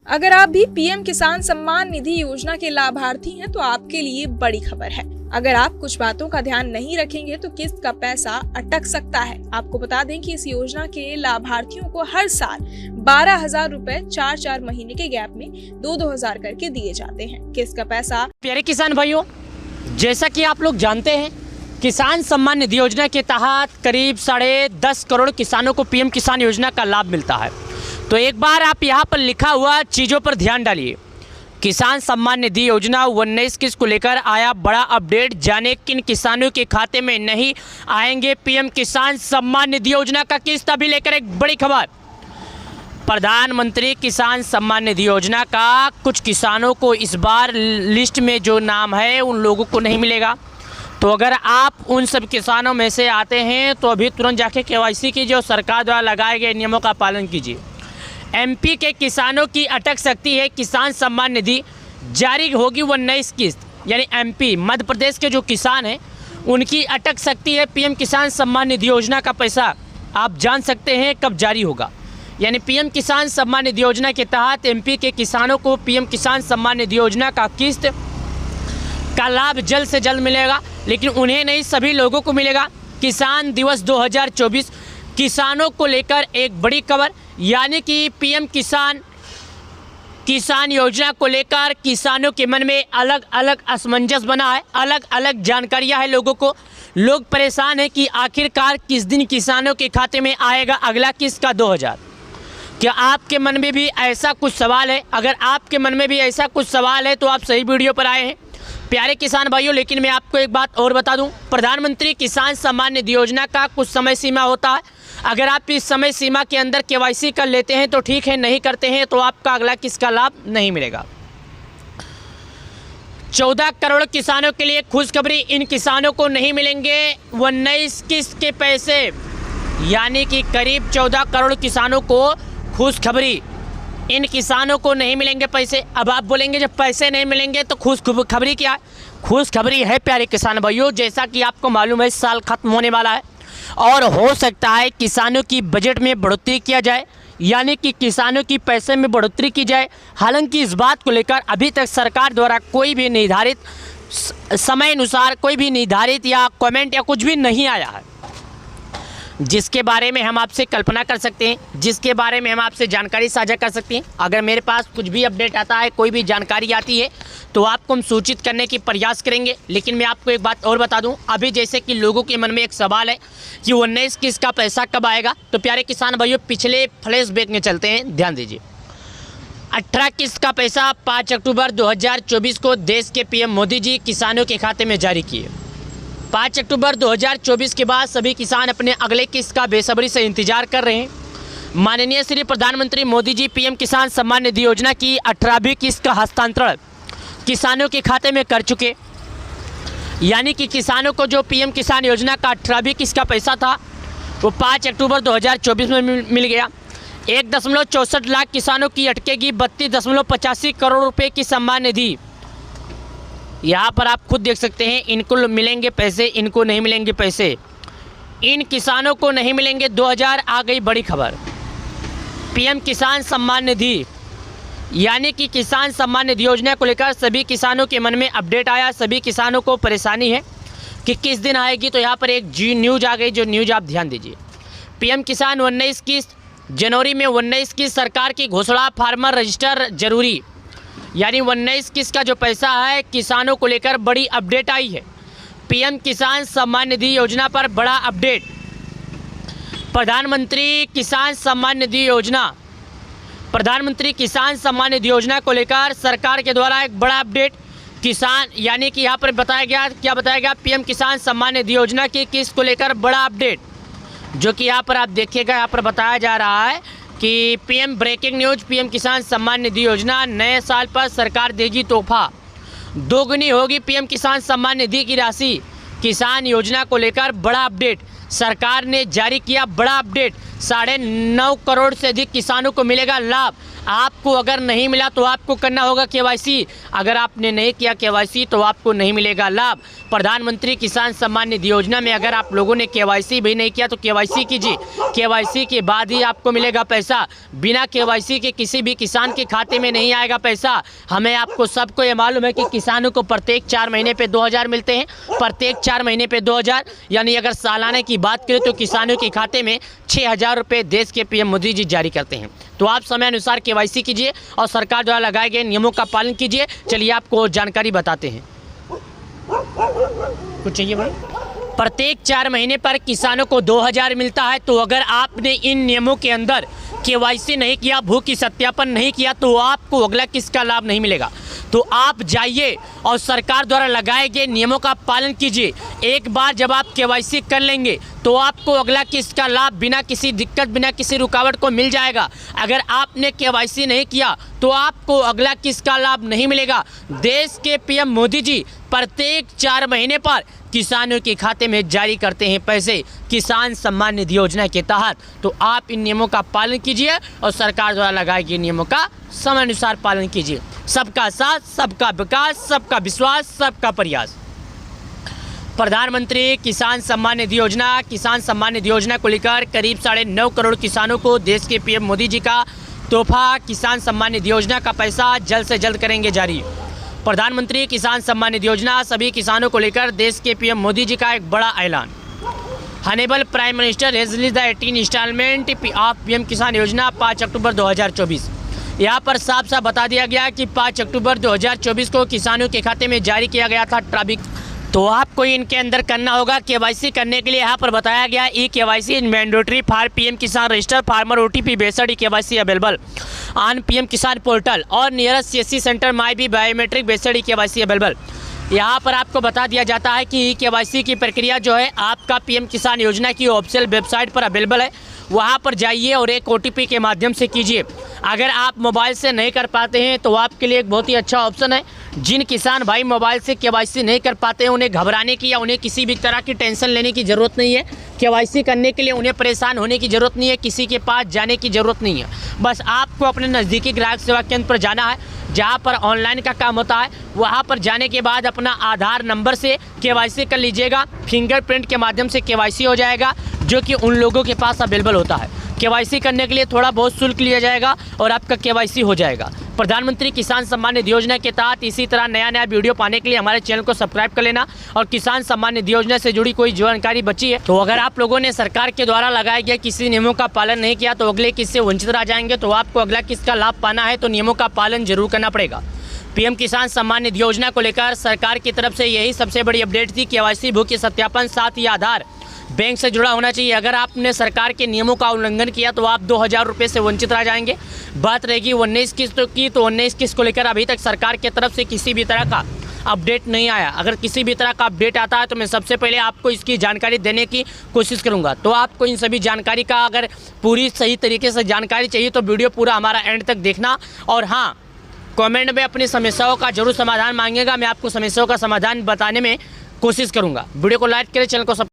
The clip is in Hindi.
अगर आप भी पीएम किसान सम्मान निधि योजना के लाभार्थी हैं तो आपके लिए बड़ी खबर है। अगर आप कुछ बातों का ध्यान नहीं रखेंगे तो किस्त का पैसा अटक सकता है। आपको बता दें कि इस योजना के लाभार्थियों को हर साल 12,000 रुपए 4 महीने के गैप में 2-2 हजार करके दिए जाते हैं। किस्त का पैसा। प्यारे किसान भाइयों, जैसा कि आप लोग जानते हैं, किसान सम्मान निधि योजना के तहत करीब 10.5 करोड़ किसानों को पीएम किसान योजना का लाभ मिलता है। तो एक बार आप यहाँ पर लिखा हुआ चीज़ों पर ध्यान डालिए। किसान सम्मान निधि योजना 19 किस्त को लेकर आया बड़ा अपडेट। जाने किन किसानों के खाते में नहीं आएंगे पीएम किसान सम्मान निधि योजना का किस्त। अभी लेकर एक बड़ी खबर। प्रधानमंत्री किसान सम्मान निधि योजना का कुछ किसानों को इस बार लिस्ट में जो नाम है उन लोगों को नहीं मिलेगा। तो अगर आप उन सब किसानों में से आते हैं तो अभी तुरंत जाके केवाईसी कीजिए और सरकार द्वारा लगाए गए नियमों का पालन कीजिए। एमपी के किसानों की अटक सकती है किसान सम्मान निधि। जारी होगी 19 किस्त, यानी एमपी मध्य प्रदेश के जो किसान हैं उनकी अटक सकती है पीएम किसान सम्मान निधि योजना का पैसा। आप जान सकते हैं कब जारी होगा। यानी पीएम किसान सम्मान निधि योजना के तहत एमपी के किसानों को पीएम किसान सम्मान निधि योजना का किस्त का लाभ जल्द से जल्द मिलेगा, लेकिन उन्हें नहीं, सभी लोगों को मिलेगा। किसान दिवस 2024 किसानों को लेकर एक बड़ी खबर, यानी कि पीएम किसान योजना को लेकर किसानों के मन में अलग अलग असमंजस बना है, अलग अलग जानकारियां हैं लोगों को। लोग परेशान हैं कि आखिरकार किस दिन किसानों के खाते में आएगा अगला किस्त का 2,000। क्या आपके मन में भी ऐसा कुछ सवाल है? अगर आपके मन में भी ऐसा कुछ सवाल है तो आप सही वीडियो पर आए हैं प्यारे किसान भाइयों। लेकिन मैं आपको एक बात और बता दूं, प्रधानमंत्री किसान सम्मान निधि योजना का कुछ समय सीमा होता है। अगर आप इस समय सीमा के अंदर केवाईसी कर लेते हैं तो ठीक है, नहीं करते हैं तो आपका अगला किस्त का लाभ नहीं मिलेगा। 14 करोड़ किसानों के लिए खुशखबरी, इन किसानों को नहीं मिलेंगे 19 किस्त के पैसे। यानी कि करीब 14 करोड़ किसानों को खुशखबरी, इन किसानों को नहीं मिलेंगे पैसे। अब आप बोलेंगे जब पैसे नहीं मिलेंगे तो खुशखबरी क्या है? खुशखबरी है प्यारे किसान भाइयों, जैसा कि आपको मालूम है साल खत्म होने वाला है और हो सकता है किसानों की बजट में बढ़ोतरी किया जाए, यानी कि किसानों की पैसे में बढ़ोतरी की जाए। हालांकि इस बात को लेकर अभी तक सरकार द्वारा कोई भी निर्धारित समय अनुसार कोई भी निर्धारित या कमेंट या कुछ भी नहीं आया है, जिसके बारे में हम आपसे कल्पना कर सकते हैं, जिसके बारे में हम आपसे जानकारी साझा कर सकते हैं। अगर मेरे पास कुछ भी अपडेट आता है, कोई भी जानकारी आती है तो आपको हम सूचित करने की प्रयास करेंगे। लेकिन मैं आपको एक बात और बता दूं, अभी जैसे कि लोगों के मन में एक सवाल है कि 19 किस्त का पैसा कब आएगा, तो प्यारे किसान भाइयों पिछले फ्लैशबैक में चलते हैं, ध्यान दीजिए। 18 किस्त का पैसा 5 अक्टूबर 2024 को देश के पीएम मोदी जी किसानों के खाते में जारी किए। 5 अक्टूबर 2024 के बाद सभी किसान अपने अगले किस्त का बेसब्री से इंतजार कर रहे हैं। माननीय श्री प्रधानमंत्री मोदी जी पीएम किसान सम्मान निधि योजना की 18वीं किस्त का हस्तांतरण किसानों के खाते में कर चुके। यानी कि किसानों को जो पीएम किसान योजना का 18वीं किस्त का पैसा था वो 5 अक्टूबर 2024 में मिल गया। 1.64 लाख किसानों की अटकेगी 32.85 करोड़ रुपये की सम्मान निधि। यहाँ पर आप खुद देख सकते हैं, इनको मिलेंगे पैसे, इनको नहीं मिलेंगे पैसे। इन किसानों को नहीं मिलेंगे 2,000। आ गई बड़ी खबर, पीएम किसान सम्मान निधि यानी कि किसान सम्मान निधि योजना को लेकर सभी किसानों के मन में अपडेट आया। सभी किसानों को परेशानी है कि किस दिन आएगी। तो यहाँ पर एक न्यूज़ आ गई, जो न्यूज़ आप ध्यान दीजिए। पीएम किसान 19 किस्त, जनवरी में 19 किस्त सरकार की घोषणा, फार्मर रजिस्टर जरूरी। यानी 19 किस्त का जो पैसा है किसानों को लेकर बड़ी अपडेट आई है। पीएम किसान सम्मान निधि योजना पर बड़ा अपडेट। प्रधानमंत्री किसान सम्मान निधि योजना को लेकर सरकार के द्वारा एक बड़ा अपडेट। किसान यानी कि यहाँ पर बताया गया पीएम किसान सम्मान निधि योजना की किस्त को लेकर बड़ा अपडेट, जो कि यहाँ पर आप देखिएगा, यहाँ पर बताया जा रहा है कि पीएम ब्रेकिंग न्यूज, पीएम किसान सम्मान निधि योजना, नए साल पर सरकार देगी तोहफा, दोगुनी होगी पीएम किसान सम्मान निधि की राशि। किसान योजना को लेकर बड़ा अपडेट, सरकार ने जारी किया बड़ा अपडेट। 9.5 करोड़ से अधिक किसानों को मिलेगा लाभ। आपको अगर नहीं मिला तो आपको करना होगा केवाईसी। अगर आपने नहीं किया केवाईसी तो आपको नहीं मिलेगा लाभ। प्रधानमंत्री किसान सम्मान निधि योजना में अगर आप लोगों ने केवाईसी भी नहीं किया तो केवाईसी कीजिए। केवाईसी के बाद ही आपको मिलेगा पैसा। बिना केवाईसी के किसी भी किसान के खाते में नहीं आएगा पैसा। हमें आपको सबको ये मालूम है कि किसानों को प्रत्येक 4 महीने पे 2000 मिलते हैं, प्रत्येक 4 महीने पे 2000, यानी अगर सालाना की बात करें तो किसानों के खाते में 6000 रुपये देश के पीएम मोदी जी जारी करते हैं। तो आप समय अनुसार केवाईसी कीजिए और सरकार द्वारा लगाए गए नियमों का पालन कीजिए। चलिए आपको जानकारी बताते हैं। कुछ चाहिए भाई? प्रत्येक 4 महीने पर किसानों को 2000 मिलता है। तो अगर आपने इन नियमों के अंदर केवाईसी नहीं किया, भू की सत्यापन नहीं किया, तो आपको अगला किस्त का लाभ नहीं मिलेगा। तो आप जाइए और सरकार द्वारा लगाए गए नियमों का पालन कीजिए। एक बार जब आप केवाईसी कर लेंगे तो आपको अगला किस्त का लाभ बिना किसी दिक्कत, बिना किसी रुकावट को मिल जाएगा। अगर आपने केवाईसी नहीं किया तो आपको अगला किस्त का लाभ नहीं मिलेगा। देश के पीएम मोदी जी प्रत्येक 4 महीने पर किसानों के खाते में जारी करते हैं पैसे किसान सम्मान निधि योजना के तहत। तो आप इन नियमों का पालन कीजिए और सरकार द्वारा लगाए गए नियमों का समय अनुसार पालन कीजिए। सबका साथ, सबका विकास, सबका विश्वास, सबका प्रयास। प्रधानमंत्री किसान सम्मान निधि योजना, किसान सम्मान निधि योजना को लेकर करीब 9.5 करोड़ किसानों को देश के पीएम मोदी जी का तोहफा किसान सम्मान निधि योजना का पैसा जल्द से जल्द करेंगे जारी। प्रधानमंत्री किसान सम्मान निधि योजना सभी किसानों को लेकर देश के पीएम मोदी जी का एक बड़ा ऐलान। Honourable prime minister has released the 18 instalment of PM Kisan योजना 5 अक्टूबर 2024। यहाँ पर साफ साफ बता दिया गया कि 5 अक्टूबर 2024 को किसानों के खाते में जारी किया गया था ट्राबिक। तो आपको इनके अंदर करना होगा केवाईसी करने के लिए। यहाँ पर बताया गया E KYC in mandatory for PM Kisan register farmer OTP based KYC available on PM Kisan portal और nearest CSC centre may be biometric based KYC available. यहाँ पर आपको बता दिया जाता है कि ई केवाईसी की प्रक्रिया जो है आपका पीएम किसान योजना की ऑफिशियल वेबसाइट पर अवेलेबल है। वहाँ पर जाइए और एक ओटीपी के माध्यम से कीजिए। अगर आप मोबाइल से नहीं कर पाते हैं तो आपके लिए एक बहुत ही अच्छा ऑप्शन है। जिन किसान भाई मोबाइल से केवाईसी नहीं कर पाते हैं उन्हें घबराने की या उन्हें किसी भी तरह की टेंशन लेने की ज़रूरत नहीं है। केवाईसी करने के लिए उन्हें परेशान होने की ज़रूरत नहीं है, किसी के पास जाने की ज़रूरत नहीं है। बस आपको अपने नज़दीकी ग्राहक सेवा केंद्र पर जाना है जहाँ पर ऑनलाइन का काम होता है। वहाँ पर जाने के बाद अपना आधार नंबर से केवाईसी कर लीजिएगा। फिंगरप्रिंट के माध्यम से केवाईसी हो जाएगा जो कि उन लोगों के पास अवेलेबल होता है। केवाईसी करने के लिए थोड़ा बहुत शुल्क लिया जाएगा और आपका केवाईसी हो जाएगा। प्रधानमंत्री किसान सम्मान निधि योजना के तहत इसी तरह नया वीडियो पाने के लिए हमारे चैनल को सब्सक्राइब कर लेना। और किसान सम्मान निधि योजना से जुड़ी कोई जानकारी बची है तो अगर आप लोगों ने सरकार के द्वारा लगाए गए किसी नियमों का पालन नहीं किया तो अगले किस्त से वंचित रह जाएंगे। तो आपको अगला किस्त का लाभ पाना है तो नियमों का पालन जरूर करना पड़ेगा। पीएम किसान सम्मान निधि योजना को लेकर सरकार की तरफ से यही सबसे बड़ी अपडेट थी। केवाईसी भू के सत्यापन साथ ही आधार बैंक से जुड़ा होना चाहिए। अगर आपने सरकार के नियमों का उल्लंघन किया तो आप 2000 रुपये से वंचित रह जाएंगे। बात रहेगी 19 किस्तों की, तो 19 किस्त को लेकर अभी तक सरकार की तरफ से किसी भी तरह का अपडेट नहीं आया। अगर किसी भी तरह का अपडेट आता है तो मैं सबसे पहले आपको इसकी जानकारी देने की कोशिश करूंगा। तो आपको इन सभी जानकारी का अगर पूरी सही तरीके से जानकारी चाहिए तो वीडियो पूरा हमारा एंड तक देखना। और हाँ, कमेंट में अपनी समस्याओं का जरूर समाधान मांगेगा, मैं आपको समस्याओं का समाधान बताने में कोशिश करूंगा। वीडियो को लाइक करें, चैनल को